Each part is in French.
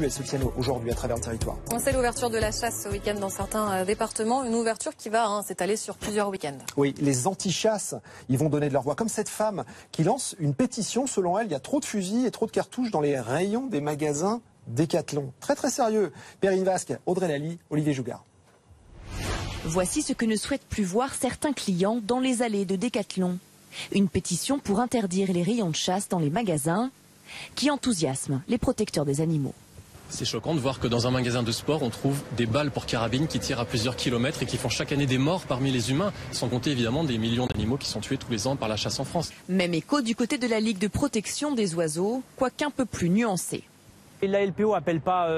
Elles se tiennent aujourd'hui à travers le territoire. On sait l'ouverture de la chasse ce week-end dans certains départements, une ouverture qui va s'étaler sur plusieurs week-ends. Oui, les anti-chasses, ils vont donner de leur voix. Comme cette femme qui lance une pétition. Selon elle, il y a trop de fusils et trop de cartouches dans les rayons des magasins Décathlon. Très très sérieux. Perrine Vasque, Audrey Lally, Olivier Jougard. Voici ce que ne souhaitent plus voir certains clients dans les allées de Décathlon. Une pétition pour interdire les rayons de chasse dans les magasins qui enthousiasme les protecteurs des animaux. C'est choquant de voir que dans un magasin de sport, on trouve des balles pour carabines qui tirent à plusieurs kilomètres et qui font chaque année des morts parmi les humains, sans compter évidemment des millions d'animaux qui sont tués tous les ans par la chasse en France. Même écho du côté de la Ligue de protection des oiseaux, quoiqu'un peu plus nuancé. La LPO n'appelle pas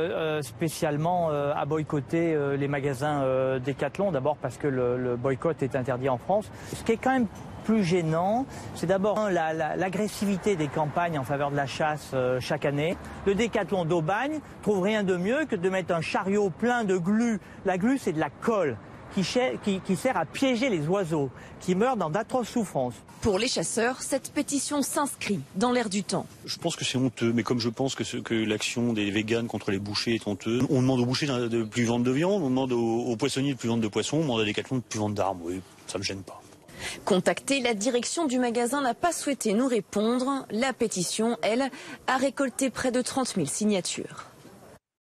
spécialement à boycotter les magasins Décathlon, d'abord parce que le boycott est interdit en France. Ce qui est quand même plus gênant, c'est d'abord l'agressivité des campagnes en faveur de la chasse chaque année. Le Décathlon d'Aubagne trouve rien de mieux que de mettre un chariot plein de glu. La glu, c'est de la colle qui sert à piéger les oiseaux, qui meurent dans d'atroces souffrances. Pour les chasseurs, cette pétition s'inscrit dans l'air du temps. Je pense que c'est honteux, mais comme je pense que l'action des véganes contre les bouchers est honteuse, on demande aux bouchers de plus vendre de viande, on demande aux poissonniers de plus vendre de poissons, on demande à Décathlon de plus vendre d'armes. Oui, ça me gêne pas. Contactée, la direction du magasin n'a pas souhaité nous répondre. La pétition, elle, a récolté près de 30 000 signatures.